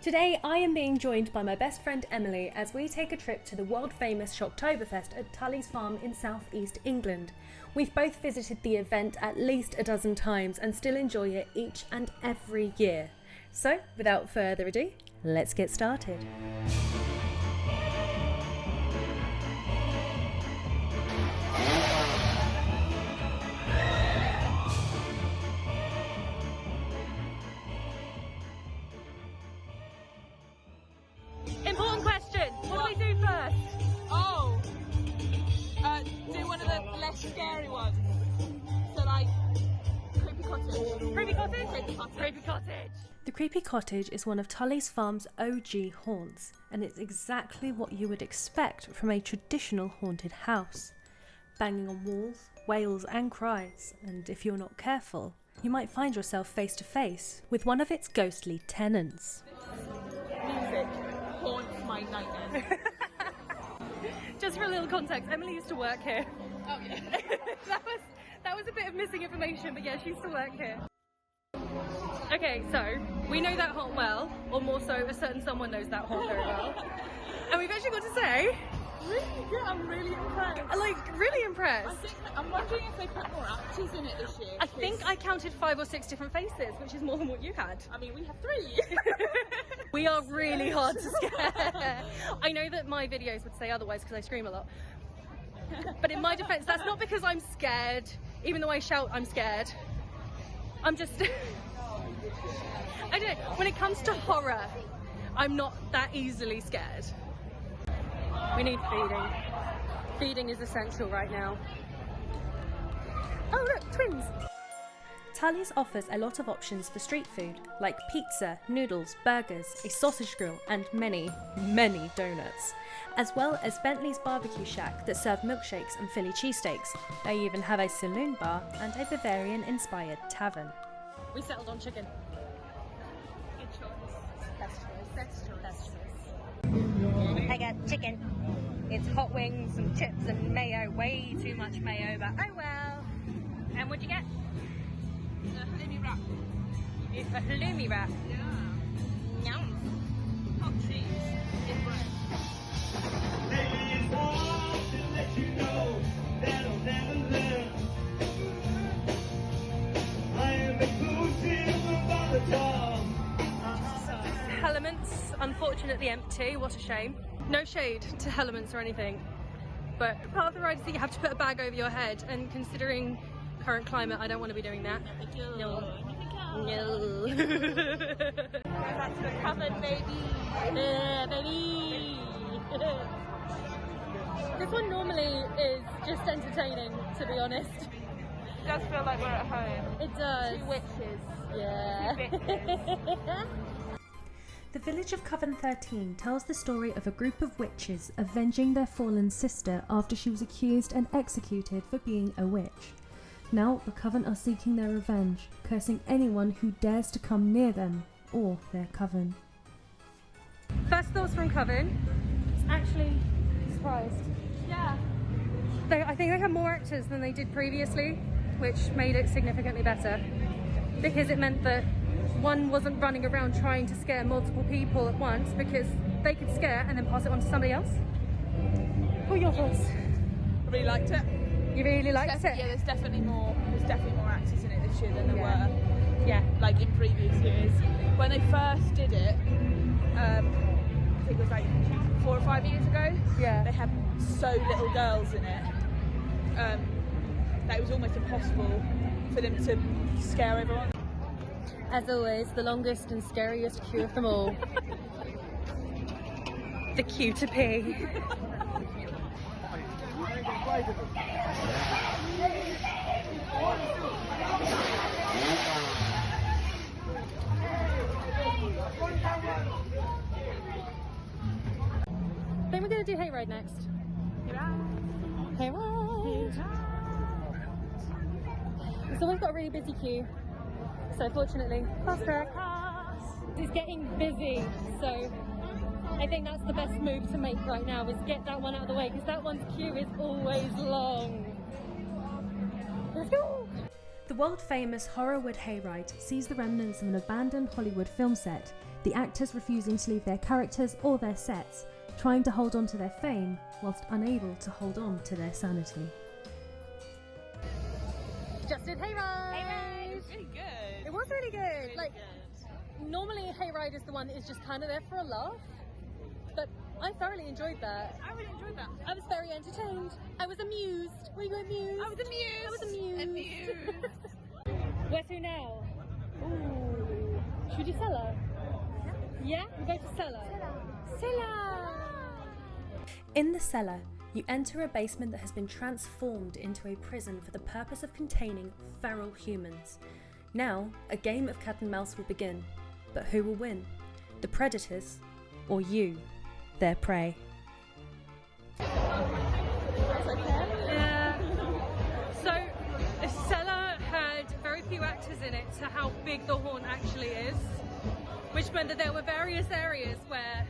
Today I am being joined by my best friend Emily as we take a trip to the world famous SHOCKTOBER FEST at Tulleys Farm in South East England. We've both visited the event at least a dozen times and still enjoy it each and every year. So without further ado, let's get started. Important question. What do we do first? Oh, do one of the less scary ones. So like, creepy cottage. Creepy cottage? Creepy cottage. Creepy cottage. The Creepy Cottage is one of Tulleys Farm's OG haunts, and it's exactly what you would expect from a traditional haunted house. Banging on walls, wails and cries, and if you're not careful, you might find yourself face to face with one of its ghostly tenants. Music haunts my nightmares. Just for a little context, Emily used to work here. Oh yeah. that was a bit of missing information, but yeah, she used to work here. Okay, so we know that haunt well, or more so, a certain someone knows that haunt very well. And we've actually got to say, Really good. I'm really impressed. like, really impressed. I'm wondering if they put more actors in it this year. I think I counted 5 or 6 different faces, which is more than what you had. I mean, we have 3. We are really hard to scare. I know that my videos would say otherwise because I scream a lot. But in my defense, that's not because I'm scared. Even though I shout, I'm scared. I'm just... I don't know. When it comes to horror, I'm not that easily scared. We need feeding. Feeding is essential right now. Oh look, twins! Tulleys offers a lot of options for street food, like pizza, noodles, burgers, a sausage grill and many, many donuts. As well as Bentley's Barbecue Shack that serve milkshakes and Philly cheesesteaks. They even have a saloon bar and a Bavarian-inspired tavern. We settled on chicken. Good choice. Best choice. Best choice. Best choice. I got chicken. It's hot wings, some chips and mayo. Way too much mayo, but oh well. And what'd you get? Halloumi wrap. It's a halloumi wrap. Yeah. Yum. Hot cheese in bread. Elements, unfortunately empty, what a shame. No shade to Elements or anything, but part of the ride is that you have to put a bag over your head, and considering current climate, I don't want to be doing that. No. No. That's the Coven, baby. Baby. This one normally is just entertaining, to be honest. It does feel like we're at home. It does. 2 witches. Yeah. 2 bitches. The village of Coven 13 tells the story of a group of witches avenging their fallen sister after she was accused and executed for being a witch. Now the Coven are seeking their revenge, cursing anyone who dares to come near them or their coven. First thoughts from Coven. It's actually surprised. Yeah. I think they had more actors than they did previously, which made it significantly better. Because it meant that one wasn't running around trying to scare multiple people at once, because they could scare and then pass it on to somebody else. What are your thoughts? I really liked it. You really liked it? Yeah, there's definitely more actors in it this year than there Yeah. were. Yeah. Like in previous years. When they first did it, I think it was like 4 or 5 years ago. Yeah. They had so little girls in it that it was almost impossible for them to scare everyone. As always, the longest and scariest queue of them all. The queue to pee. I think we're going to do Hayride next. Hayride! So we've got a really busy queue. So fortunately, fast track is getting busy. So I think that's the best move to make right now, is get that one out of the way, because that one's queue is always long. Let's go! The world-famous Horrorwood Hayride sees the remnants of an abandoned Hollywood film set, the actors refusing to leave their characters or their sets, trying to hold on to their fame whilst unable to hold on to their sanity. Just did Hayride! It was really good. It was really good. Really Like, good. normally Hayride is the one that is just kind of there for a laugh, but I thoroughly enjoyed that. I really enjoyed that. I was very entertained. I was amused. Were you amused? I was amused. I was amused. Amused. Where to now? Ooh. Should we do Estella? Yeah? We'll go to Estella. Estella! In the cellar, you enter a basement that has been transformed into a prison for the purpose of containing feral humans. Now, a game of cat and mouse will begin. But who will win? The predators or you, their prey? Yeah. So, Estella had very few actors in it to how big the haunt actually is, which meant that there were various areas where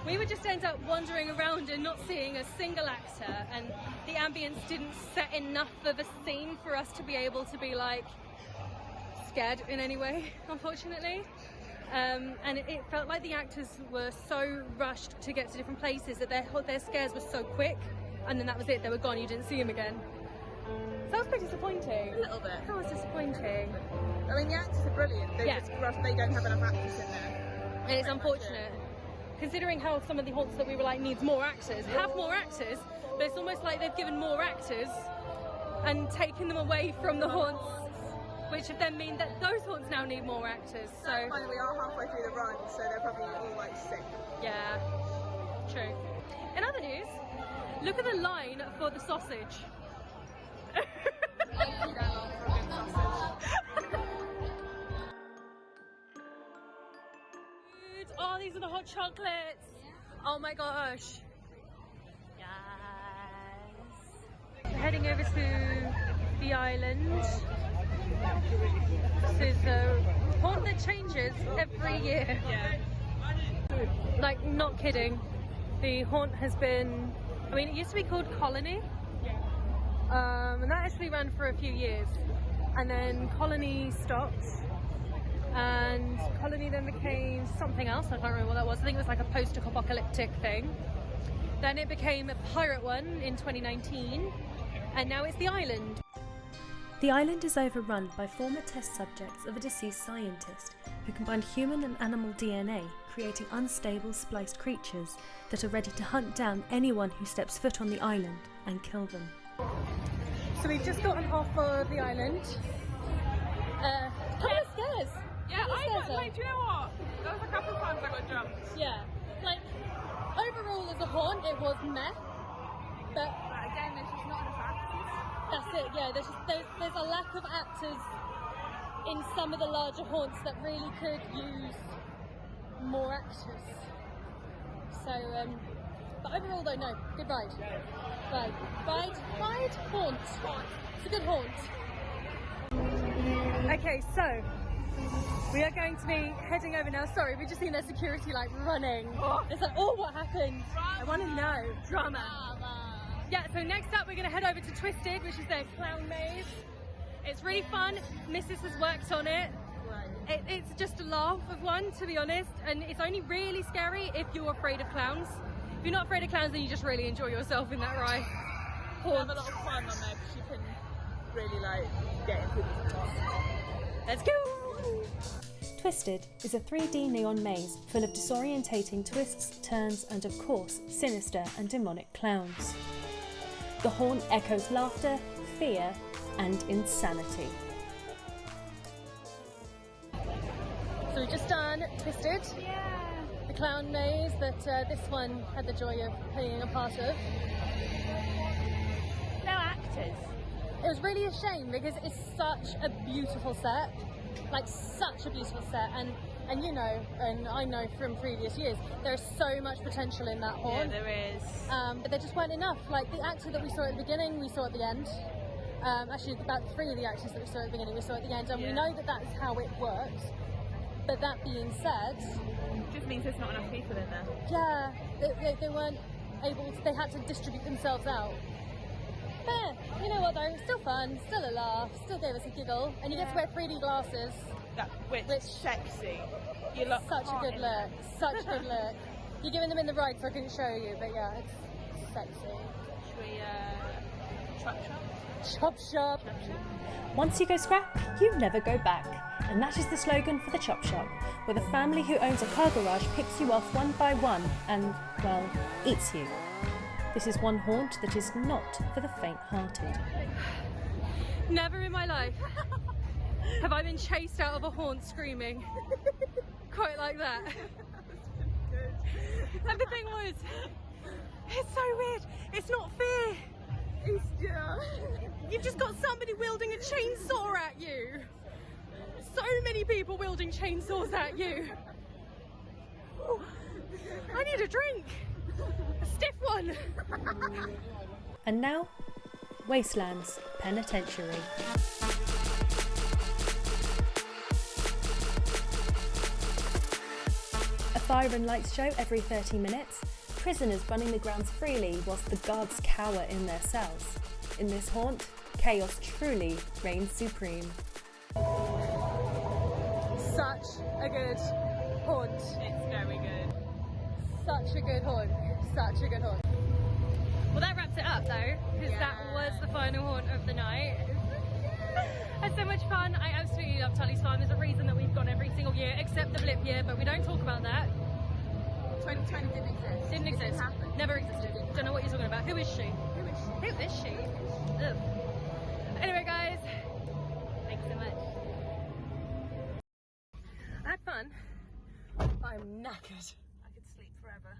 we would just end up wandering around and not seeing a single actor, and the ambience didn't set enough of a scene for us to be able to be like scared in any way, unfortunately. And it felt like the actors were so rushed to get to different places that their scares were so quick, and then that was it, they were gone, you didn't see them again. So that was pretty disappointing. A little bit. That was disappointing. I mean, the actors are brilliant. They Yeah. just rushed. They don't have enough actors in there. And it's unfortunate, considering how some of the haunts that we were like needs more actors, have more actors, but it's almost like they've given more actors and taken them away from the haunts, which have then mean that those haunts now need more actors. So Finally, we are halfway through the run, so they're probably all like sick. yeah, true. In other news, look at the line for the sausage. Oh, these are the hot chocolates. Oh my gosh. Yes. We're heading over to the island. This is a haunt that changes every year. Yeah. Like, not kidding. The haunt has been, I mean, it used to be called Colony. And that actually ran for a few years. And then Colony stopped. And Colony then became something else, I can't remember what that was. I think it was like a post-apocalyptic thing. Then it became a pirate one in 2019, and now it's the island. The island is overrun by former test subjects of a deceased scientist who combined human and animal DNA, creating unstable spliced creatures that are ready to hunt down anyone who steps foot on the island and kill them. So we've just gotten off of the island. Couple of scares. Yeah, Couple of I scares, got, like, do you know what? There was a couple of times I got jumped. Yeah, like overall as a haunt it was meh, but But again, there's just not enough actors. that's it. Yeah, there's a lack of actors in some of the larger haunts that really could use more actors. So, but overall though, no, good ride. Ride, haunt. It's a good haunt. Okay, so we are going to be heading over now. Sorry, we've just seen their security like running. It's like, oh, what happened? I want to know. Drama. Yeah, so next up we're going to head over to Twisted, which is their clown maze. It's really fun. Mrs. has worked on it. It's just a laugh of one, to be honest, and it's only really scary if you're afraid of clowns. If you're not afraid of clowns, then you just really enjoy yourself in that ride. You have a lot of fun on there because you can really like get into people's hearts. Let's go! Twisted is a 3D neon maze full of disorientating twists, turns, and of course, sinister and demonic clowns. The haunt echoes laughter, fear, and insanity. So we've just done Twisted, the clown maze that this one had the joy of being a part of. No actors. It was really a shame because it's such a beautiful set, like such a beautiful set, and you know, and I know from previous years, there's so much potential in that haunt. Yeah, there is. But there just weren't enough. Like the actor that we saw at the beginning, we saw at the end. Actually, about 3 of the actors that we saw at the beginning, we saw at the end, and we know that that's how it works. But that being said, Just means there's not enough people in there. yeah, they weren't able to, they had to distribute themselves out. But you know what though, still fun, still a laugh, still gave us a giggle, and you get to wear 3D glasses. Which sexy. You look Such a hot good in look, them. such a good look. You're giving them in the ride, so I couldn't show you, but yeah, it's sexy. Should we chop shop? Chop shop. Once you go scrap, you never go back. And that is the slogan for the Chop Shop, where the family who owns a car garage picks you off one by one and, well, eats you. This is one haunt that is not for the faint-hearted. Never in my life have I been chased out of a haunt screaming quite like that. And the thing was, it's so weird. It's not fair. You've just got somebody wielding a chainsaw at you. So many people wielding chainsaws at you. I need a drink. A stiff one. And now, Wastelands Penitentiary. A fire and lights show every 30 minutes. Prisoners running the grounds freely whilst the guards cower in their cells. In this haunt, chaos truly reigns supreme. Such a good haunt. It's very good. Such a good haunt. Such a good haunt. Well, that wraps it up though, because that was the final haunt of the night. Had so much fun. I absolutely love Tulleys Farm. There's a reason that we've gone every single year, except the blip year, but we don't talk about that. 2020 didn't exist. Didn't exist. Never existed. Don't know what you're talking about. Who is she? Who is she? Ugh. Anyway, guys, thanks so much. I had fun, but I'm knackered. I could sleep forever.